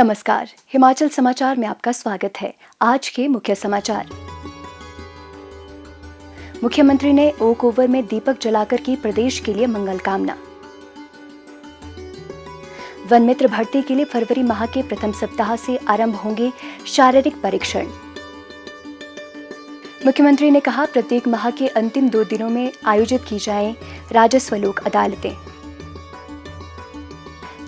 नमस्कार, हिमाचल समाचार में आपका स्वागत है। आज के मुख्य समाचार। मुख्यमंत्री ने ओक ओवर में दीपक जलाकर की प्रदेश के लिए मंगल कामना। वन मित्र भर्ती के लिए फरवरी माह के प्रथम सप्ताह से आरंभ होंगे शारीरिक परीक्षण। मुख्यमंत्री ने कहा, प्रत्येक माह के अंतिम 2 दिनों में आयोजित की जाएं राजस्व लोक अदालतें।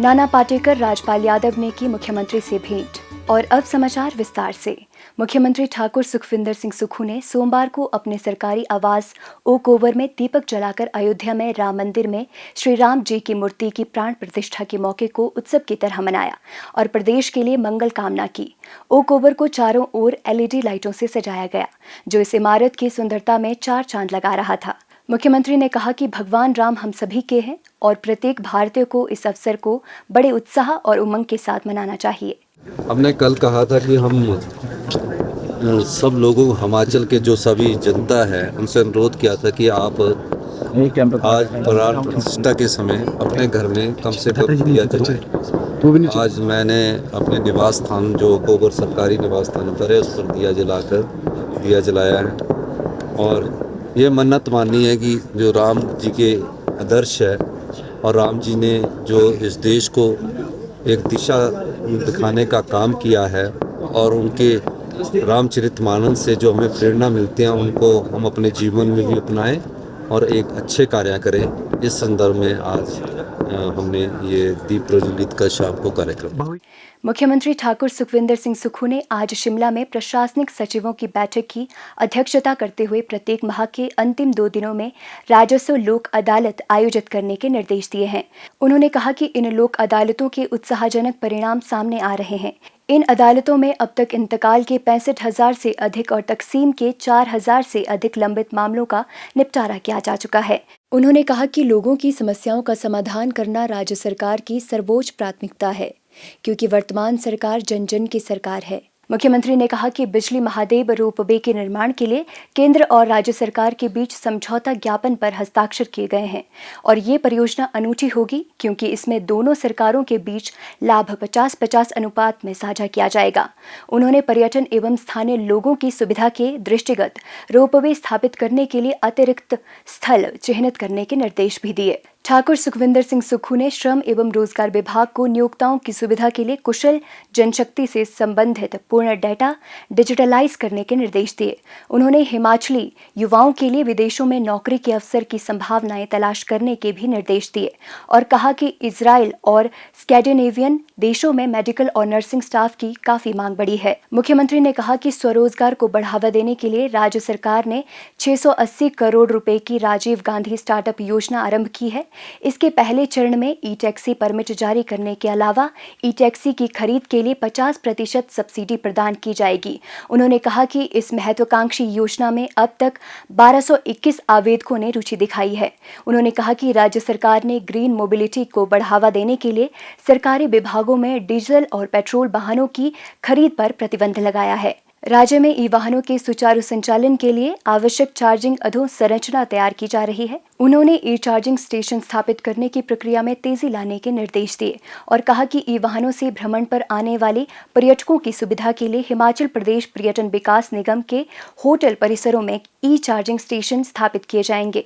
नाना पाटेकर राजपाल यादव ने की मुख्यमंत्री से भेंट। और अब समाचार विस्तार से। मुख्यमंत्री ठाकुर सुखविंदर सिंह सुक्खू ने सोमवार को अपने सरकारी आवास ओक ओवर में दीपक जलाकर अयोध्या में राम मंदिर में श्री राम जी की मूर्ति की प्राण प्रतिष्ठा के मौके को उत्सव की तरह मनाया और प्रदेश के लिए मंगल कामना की। ओक ओवर को चारों ओर एलईडी लाइटों से सजाया गया, जो इस इमारत की सुंदरता में 4 चांद लगा रहा था। मुख्यमंत्री ने कहा कि भगवान राम हम सभी के हैं और प्रत्येक भारतीय को इस अवसर को बड़े उत्साह और उमंग के साथ मनाना चाहिए। हमने कल कहा था कि हम सब लोगों, हिमाचल के जो सभी जनता है, उनसे अनुरोध किया था कि आप आज प्राण प्रतिष्ठा के समय अपने घर में कम से कम दिया जलाएं। आज मैंने अपने निवास स्थान जो ओक ओवर सरकारी निवास स्थान पर है, उस पर दिया जलाया है और ये मन्नत माननी है कि जो राम जी के आदर्श है और राम जी ने जो इस देश को एक दिशा दिखाने का काम किया है और उनके रामचरितमानस से जो हमें प्रेरणा मिलती है, उनको हम अपने जीवन में भी अपनाएं और एक अच्छे कार्य करें। इस संदर्भ में आज हमने ये दीप प्रज्वलित का शाम को कार्यक्रम। मुख्यमंत्री ठाकुर सुखविंदर सिंह सुक्खू ने आज शिमला में प्रशासनिक सचिवों की बैठक की अध्यक्षता करते हुए प्रत्येक माह के अंतिम 2 दिनों में राजस्व लोक अदालत आयोजित करने के निर्देश दिए हैं। उन्होंने कहा कि इन लोक अदालतों के उत्साहजनक परिणाम सामने आ रहे हैं। इन अदालतों में अब तक इंतकाल के 65,000 से अधिक और तकसीम के 4,000 से अधिक लंबित मामलों का निपटारा किया जा चुका है। उन्होंने कहा कि लोगों की समस्याओं का समाधान करना राज्य सरकार की सर्वोच्च प्राथमिकता है, क्योंकि वर्तमान सरकार जन जन की सरकार है। मुख्यमंत्री ने कहा कि बिजली महादेव रोपवे के निर्माण के लिए केंद्र और राज्य सरकार के बीच समझौता ज्ञापन पर हस्ताक्षर किए गए हैं और ये परियोजना अनूठी होगी, क्योंकि इसमें दोनों सरकारों के बीच लाभ 50-50 अनुपात में साझा किया जाएगा। उन्होंने पर्यटन एवं स्थानीय लोगों की सुविधा के दृष्टिगत रोपवे स्थापित करने के लिए अतिरिक्त स्थल चिह्नित करने के निर्देश भी दिए। ठाकुर सुखविंदर सिंह सुक्खू ने श्रम एवं रोजगार विभाग को नियोक्ताओं की सुविधा के लिए कुशल जनशक्ति से संबंधित पूर्ण डेटा डिजिटलाइज करने के निर्देश दिए। उन्होंने हिमाचली युवाओं के लिए विदेशों में नौकरी के अवसर की संभावनाएं तलाश करने के भी निर्देश दिए और कहा कि इजराइल और स्कैंडिनेवियन देशों में मेडिकल और नर्सिंग स्टाफ की काफी मांग बढ़ी है। मुख्यमंत्री ने कहा कि स्वरोजगार को बढ़ावा देने के लिए राज्य सरकार ने 680 करोड़ रुपए की राजीव गांधी स्टार्टअप योजना आरंभ की है। इसके पहले चरण में ई टैक्सी परमिट जारी करने के अलावा ई टैक्सी की खरीद के लिए 50% सब्सिडी प्रदान की जाएगी। उन्होंने कहा कि इस महत्वाकांक्षी योजना में अब तक 1221 आवेदकों ने रुचि दिखाई है। उन्होंने कहा कि राज्य सरकार ने ग्रीन मोबिलिटी को बढ़ावा देने के लिए सरकारी विभागों में डीजल और पेट्रोल वाहनों की खरीद पर प्रतिबंध लगाया है। राज्य में ई वाहनों के सुचारू संचालन के लिए आवश्यक चार्जिंग अधोसंरचना तैयार की जा रही है। उन्होंने ई चार्जिंग स्टेशन स्थापित करने की प्रक्रिया में तेजी लाने के निर्देश दिए और कहा कि ई वाहनों से भ्रमण पर आने वाले पर्यटकों की सुविधा के लिए हिमाचल प्रदेश पर्यटन विकास निगम के होटल परिसरों में ई चार्जिंग स्टेशन स्थापित किए जाएंगे।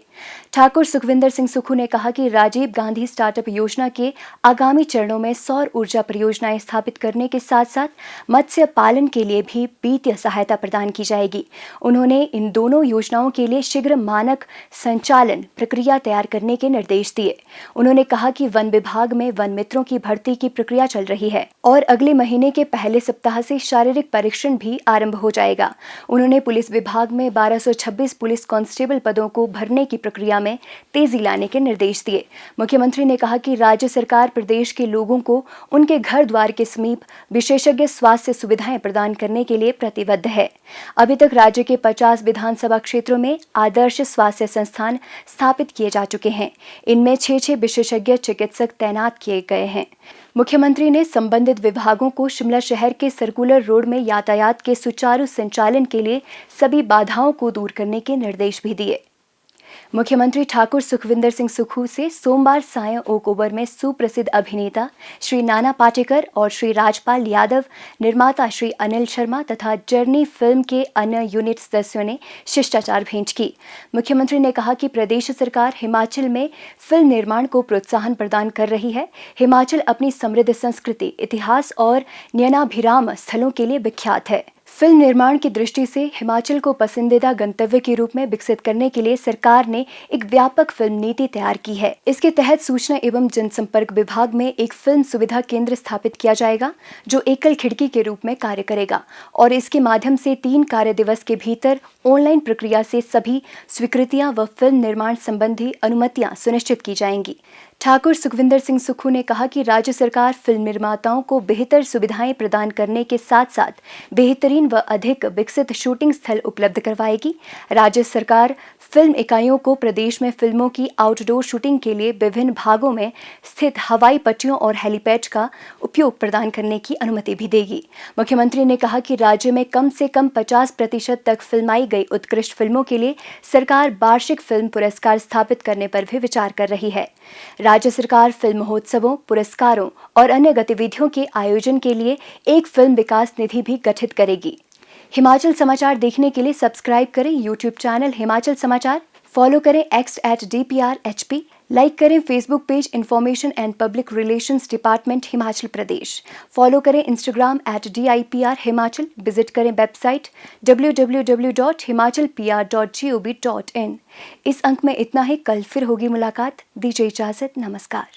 ठाकुर सुखविंदर सिंह सुक्खू ने कहा कि राजीव गांधी स्टार्टअप योजना के आगामी चरणों में सौर ऊर्जा परियोजनाएं स्थापित करने के साथ साथ मत्स्य पालन के लिए भी वित्तीय सहायता प्रदान की जाएगी। उन्होंने इन दोनों योजनाओं के लिए शीघ्र मानक संचालन प्रक्रिया तैयार करने के निर्देश दिए। उन्होंने कहा कि वन विभाग में वन मित्रों की भर्ती की प्रक्रिया चल रही है और अगले महीने के पहले सप्ताह से शारीरिक परीक्षण भी आरंभ हो जाएगा। उन्होंने पुलिस विभाग में 1226 पुलिस कांस्टेबल पदों को भरने की प्रक्रिया में तेजी लाने के निर्देश दिए। मुख्यमंत्री ने कहा कि राज्य सरकार प्रदेश के लोगों को उनके घर द्वार के समीप विशेषज्ञ स्वास्थ्य सुविधाएं प्रदान करने के लिए प्रतिबद्ध है। अभी तक राज्य के 50 विधानसभा क्षेत्रों में आदर्श स्वास्थ्य संस्थान स्थापित किए जा चुके हैं। इनमें 6 विशेषज्ञ चिकित्सक तैनात किए गए हैं। मुख्यमंत्री ने संबंधित विभागों को शिमला शहर के सर्कुलर रोड में यातायात के सुचारू संचालन के लिए सभी बाधाओं को दूर करने के निर्देश भी दिए। मुख्यमंत्री ठाकुर सुखविंदर सिंह सुक्खू से सोमवार सायं ओक ओवर में सुप्रसिद्ध अभिनेता श्री नाना पाटेकर और श्री राजपाल यादव, निर्माता श्री अनिल शर्मा तथा जर्नी फिल्म के अन्य यूनिट सदस्यों ने शिष्टाचार भेंट की। मुख्यमंत्री ने कहा कि प्रदेश सरकार हिमाचल में फिल्म निर्माण को प्रोत्साहन प्रदान कर रही है। हिमाचल अपनी समृद्ध संस्कृति, इतिहास और नयनाभिराम स्थलों के लिए विख्यात है। फिल्म निर्माण की दृष्टि से हिमाचल को पसंदीदा गंतव्य के रूप में विकसित करने के लिए सरकार ने एक व्यापक फिल्म नीति तैयार की है। इसके तहत सूचना एवं जनसंपर्क विभाग में एक फिल्म सुविधा केंद्र स्थापित किया जाएगा, जो एकल खिड़की के रूप में कार्य करेगा और इसके माध्यम से 3 कार्य दिवस के भीतर ऑनलाइन प्रक्रिया से सभी स्वीकृतियां व फिल्म निर्माण संबंधी अनुमतियां सुनिश्चित की जाएंगी। ठाकुर सुखविंदर सिंह सुक्खू ने कहा कि राज्य सरकार फिल्म निर्माताओं को बेहतर सुविधाएं प्रदान करने के साथ साथ बेहतरीन व अधिक विकसित शूटिंग स्थल उपलब्ध करवाएगी। राज्य सरकार फिल्म इकाइयों को प्रदेश में फिल्मों की आउटडोर शूटिंग के लिए विभिन्न भागों में स्थित हवाई पट्टियों और हेलीपैड का उपयोग प्रदान करने की अनुमति भी देगी। मुख्यमंत्री ने कहा कि राज्य में कम से कम 50% तक फिल्माई गई उत्कृष्ट फिल्मों के लिए सरकार वार्षिक फिल्म पुरस्कार स्थापित करने पर भी विचार कर रही है। राज्य सरकार फिल्म महोत्सवों, पुरस्कारों और अन्य गतिविधियों के आयोजन के लिए एक फिल्म विकास निधि भी गठित करेगी। हिमाचल समाचार देखने के लिए सब्सक्राइब करें यूट्यूब चैनल हिमाचल समाचार, फॉलो करें x@DPRHP, लाइक करें Facebook page information and public relations department Himachal Pradesh, follow करें इंस्टाग्राम @DIPR हिमाचल, विजिट करें वेबसाइट www.himachalpr.gov.in। इस अंक में इतना ही। कल फिर होगी मुलाकात। दीजिए इजाजत। नमस्कार।